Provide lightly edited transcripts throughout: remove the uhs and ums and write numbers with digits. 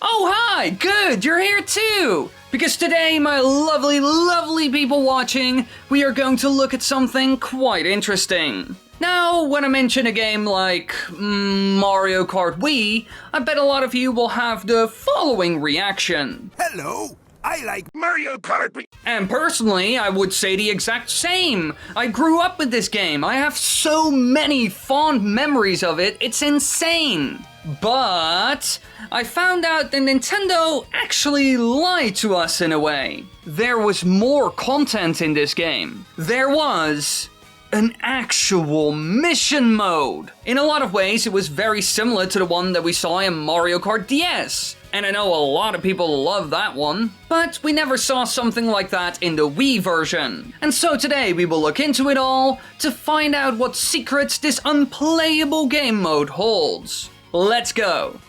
Oh, hi! Good, you're here too! Because today, my lovely people watching, we are going to look at something quite interesting. Now, when I mention a game like Mario Kart Wii, I bet a lot of you will have the following reaction. Hello, I like Mario Kart Wii. And personally, I would say the exact same. I grew up with this game. I have so many fond memories of it, it's insane. But I found out that Nintendo actually lied to us in a way. There was more content in this game. There was an actual mission mode. In a lot of ways, it was very similar to the one that we saw in Mario Kart Ds. And I know a lot of people love that one, but we never saw something like that in the Wii version. And so today we will look into it all to find out what secrets this unplayable game mode holds. Let's go!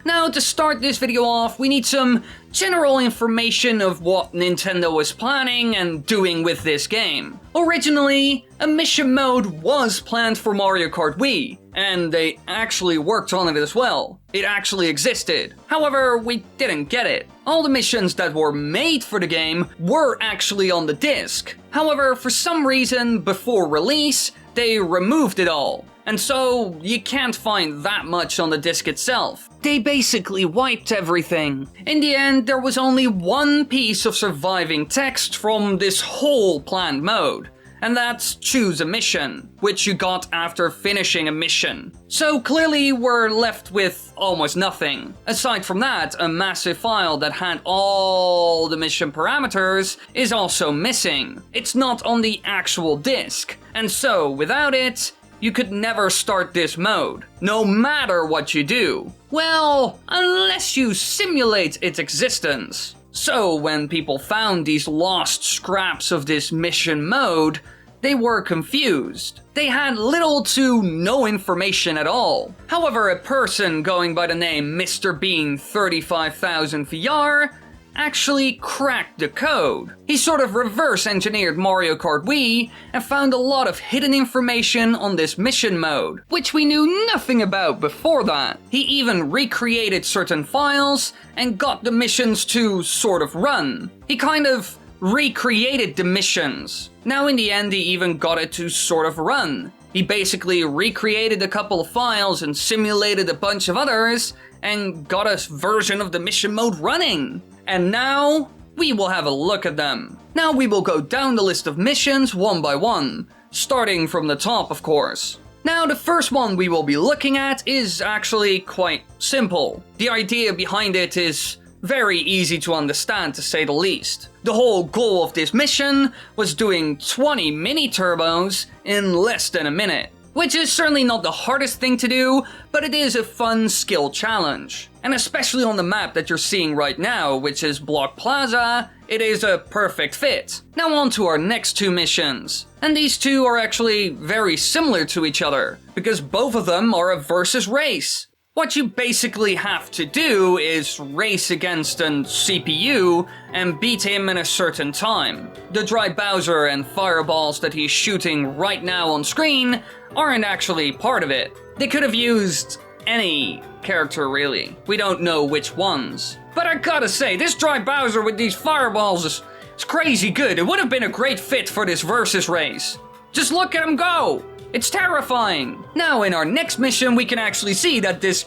Now, to start this video off, we need some general information of what Nintendo was planning and doing with this game. Originally, a mission mode was planned for Mario Kart Wii, and they actually worked on it as well. It actually existed. However, we didn't get it. All the missions that were made for the game were actually on the disc. However, for some reason, before release, they removed it all. And so, you can't find that much on the disc itself. They basically wiped everything. In the end, there was only one piece of surviving text from this whole planned mode. And that's choose a mission, which you got after finishing a mission. So clearly we're left with almost nothing. Aside from that, a massive file that had all the mission parameters is also missing. It's not on the actual disc. And so, without it, you could never start this mode, no matter what you do. Well, unless you simulate its existence. So when people found these lost scraps of this mission mode, they were confused. They had little to no information at all. However, a person going by the name Mr. Bean 35,000 VR actually cracked the code. He sort of reverse engineered Mario Kart Wii and found a lot of hidden information on this mission mode, which we knew nothing about before that. He even recreated certain files and got the missions to sort of run. He kind of recreated the missions. Now in the end he even got it to sort of run. He basically recreated a couple of files and simulated a bunch of others and got a version of the mission mode running. And now, we will have a look at them. Now we will go down the list of missions one by one, starting from the top of course. Now the first one we will be looking at is actually quite simple. The idea behind it is very easy to understand, to say the least. The whole goal of this mission was doing 20 mini turbos in less than a minute. Which is certainly not the hardest thing to do, but it is a fun skill challenge. And especially on the map that you're seeing right now, which is Block Plaza, it is a perfect fit. Now on to our next two missions. And these two are actually very similar to each other, because both of them are a versus race. What you basically have to do is race against an CPU and beat him in a certain time. The dry Bowser and fireballs that he's shooting right now on screen aren't actually part of it. They could have used any character really. We don't know which ones. But I gotta say, this dry Bowser with these fireballs is crazy good. It would have been a great fit for this versus race. Just look at him go! It's terrifying! Now in our next mission we can actually see that this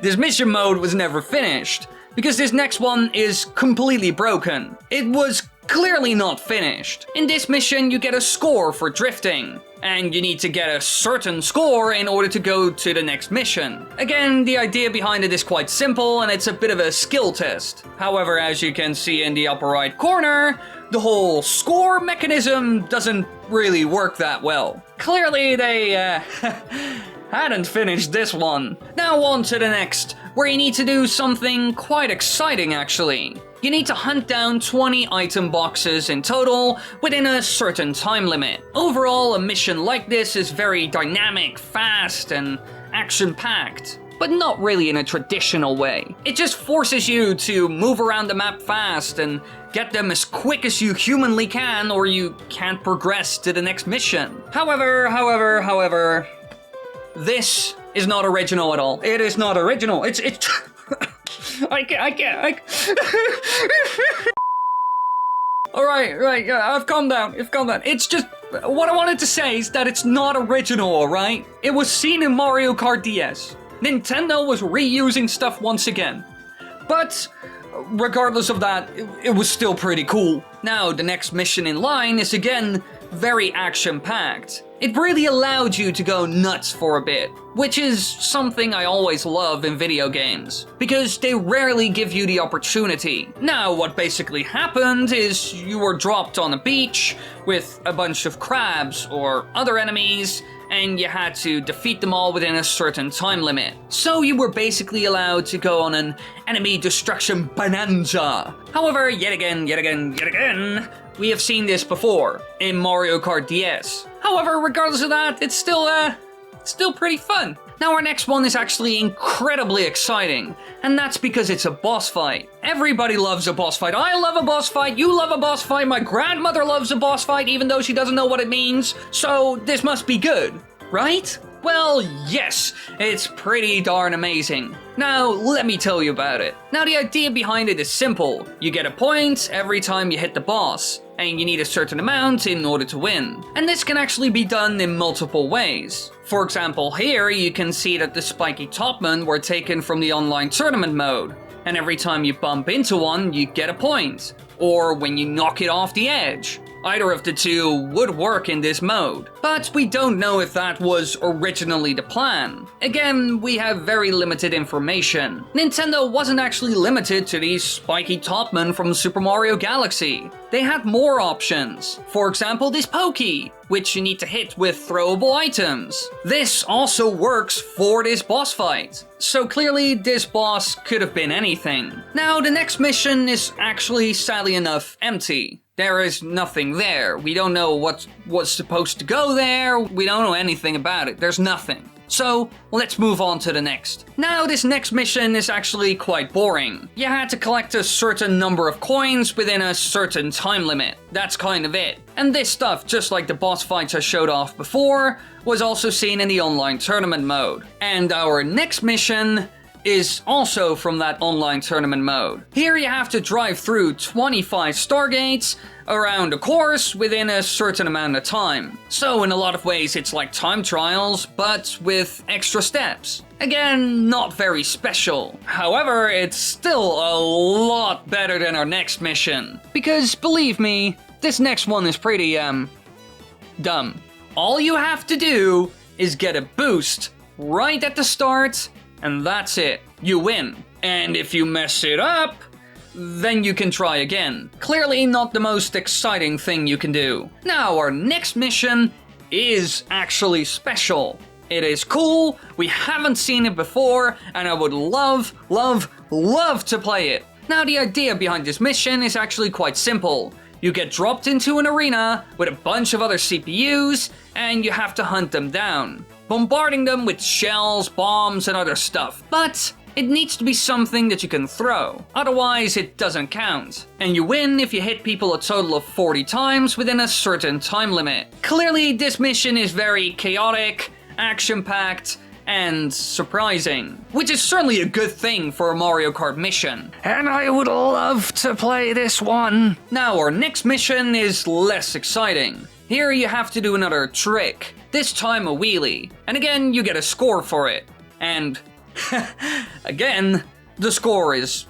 this mission mode was never finished, because this next one is completely broken. It was clearly not finished. In this mission you get a score for drifting, and you need to get a certain score in order to go to the next mission. Again, the idea behind it is quite simple and it's a bit of a skill test. However, as you can see in the upper right corner, the whole score mechanism doesn't really work that well. Clearly they hadn't finished this one. Now on to the next, where you need to do something quite exciting actually. You need to hunt down 20 item boxes in total within a certain time limit. Overall, a mission like this is very dynamic, fast, and action-packed. But not really in a traditional way. It just forces you to move around the map fast and get them as quick as you humanly can, or you can't progress to the next mission. However, This is not original at all. It is not original. It's I can't. All right, yeah, I've calmed down. It's just, what I wanted to say is that it's not original, all right? It was seen in Mario Kart DS. Nintendo was reusing stuff once again. But regardless of that, it was still pretty cool. Now, the next mission in line is again very action-packed. It really allowed you to go nuts for a bit, which is something I always love in video games, because they rarely give you the opportunity. Now, what basically happened is you were dropped on a beach with a bunch of crabs or other enemies, and you had to defeat them all within a certain time limit. So you were basically allowed to go on an enemy destruction bonanza. However, yet again, we have seen this before in Mario Kart DS. However, regardless of that, it's still pretty fun. Now our next one is actually incredibly exciting, and that's because it's a boss fight. Everybody loves a boss fight. I love a boss fight, you love a boss fight, my grandmother loves a boss fight even though she doesn't know what it means, so this must be good, right? Well, yes, it's pretty darn amazing. Now, let me tell you about it. Now, the idea behind it is simple. You get a point every time you hit the boss, and you need a certain amount in order to win. And this can actually be done in multiple ways. For example, here you can see that the spiky topmen were taken from the online tournament mode, and every time you bump into one, you get a point. Or when you knock it off the edge. Either of the two would work in this mode, but we don't know if that was originally the plan. Again, we have very limited information. Nintendo wasn't actually limited to these spiky topmen from Super Mario Galaxy. They had more options. For example, this pokey, which you need to hit with throwable items. This also works for this boss fight. So clearly, this boss could have been anything. Now, the next mission is actually, sadly enough, empty. There is nothing there. We don't know what was supposed to go there. We don't know anything about it. There's nothing. So, let's move on to the next. Now, this next mission is actually quite boring. You had to collect a certain number of coins within a certain time limit. That's kind of it. And this stuff, just like the boss fights I showed off before, was also seen in the online tournament mode. And our next mission is also from that online tournament mode. Here you have to drive through 25 stargates around a course within a certain amount of time. So in a lot of ways it's like time trials, but with extra steps. Again, not very special. However, it's still a lot better than our next mission. Because believe me, this next one is pretty, dumb. All you have to do is get a boost right at the start, and that's it. You win. And if you mess it up, then you can try again. Clearly not the most exciting thing you can do. Now, our next mission is actually special. It is cool, we haven't seen it before, and I would love to play it. Now, the idea behind this mission is actually quite simple. You get dropped into an arena with a bunch of other CPUs, and you have to hunt them down, bombarding them with shells, bombs, and other stuff. But it needs to be something that you can throw, otherwise it doesn't count. And you win if you hit people a total of 40 times within a certain time limit. Clearly, this mission is very chaotic, action-packed, and surprising, which is certainly a good thing for a Mario Kart mission. And I would love to play this one. Now, our next mission is less exciting. Here you have to do another trick, this time a wheelie. And again, you get a score for it. And again, the score is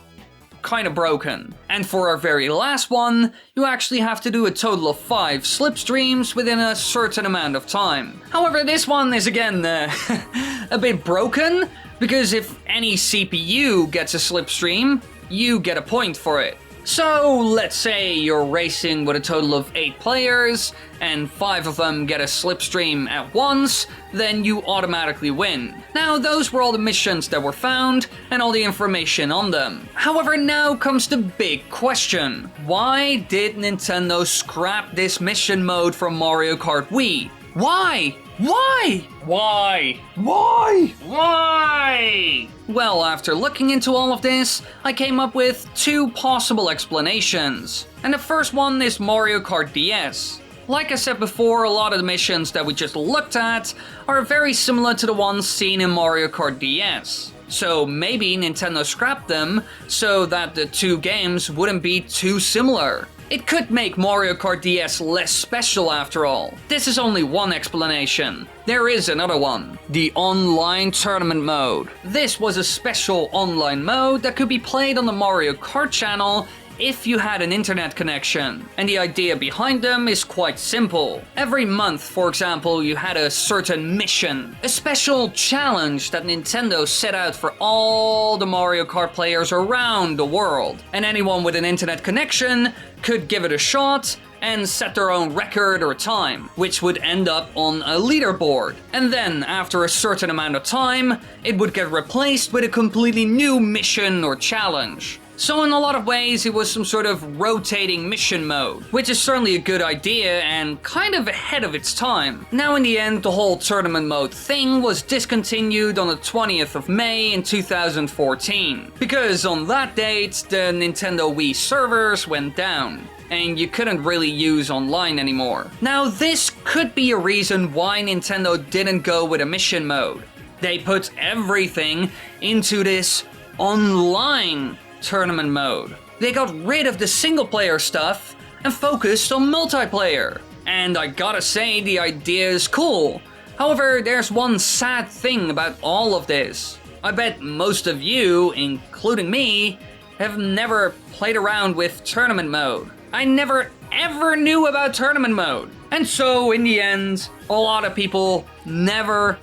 kind of broken. And for our very last one, you actually have to do a total of 5 slipstreams within a certain amount of time. However, this one is again a bit broken, because if any CPU gets a slipstream, you get a point for it. So let's say you're racing with a total of 8 players, and 5 of them get a slipstream at once, then you automatically win. Now, those were all the missions that were found, and all the information on them. However, now comes the big question. Why did Nintendo scrap this mission mode from Mario Kart Wii? Why? Why? Why? Why? Why? Well, after looking into all of this, I came up with 2 possible explanations. And the first one is Mario Kart DS. Like I said before, a lot of the missions that we just looked at are very similar to the ones seen in Mario Kart DS. So maybe Nintendo scrapped them so that the two games wouldn't be too similar. It could make Mario Kart DS less special after all. This is only one explanation. There is another one. The online tournament mode. This was a special online mode that could be played on the Mario Kart channel if you had an internet connection. And the idea behind them is quite simple. Every month, for example, you had a certain mission, a special challenge that Nintendo set out for all the Mario Kart players around the world. And anyone with an internet connection could give it a shot and set their own record or time, which would end up on a leaderboard. And then, after a certain amount of time, it would get replaced with a completely new mission or challenge. So in a lot of ways, it was some sort of rotating mission mode, which is certainly a good idea and kind of ahead of its time. Now in the end, the whole tournament mode thing was discontinued on the 20th of May in 2014, because on that date, the Nintendo Wii servers went down, and you couldn't really use online anymore. Now this could be a reason why Nintendo didn't go with a mission mode. They put everything into this online tournament mode. They got rid of the single player stuff and focused on multiplayer. And I gotta say, the idea is cool. However, there's one sad thing about all of this. I bet most of you, including me, have never played around with tournament mode. I never ever knew about tournament mode. And so, in the end, a lot of people never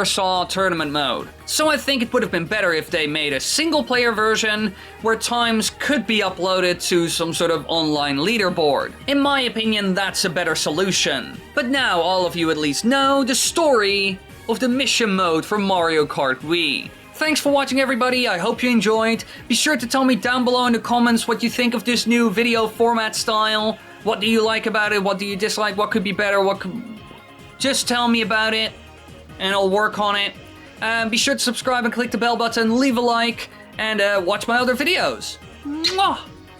saw tournament mode. So I think it would have been better if they made a single player version where times could be uploaded to some sort of online leaderboard. In my opinion, that's a better solution. But now all of you at least know the story of the mission mode for Mario Kart Wii. Thanks for watching, everybody. I hope you enjoyed. Be sure to tell me down below in the comments what you think of this new video format style. What do you like about it? What do you dislike? What could be better? Just tell me about it, and I'll work on it. Be sure to subscribe and click the bell button, leave a like, and watch my other videos. Mwah!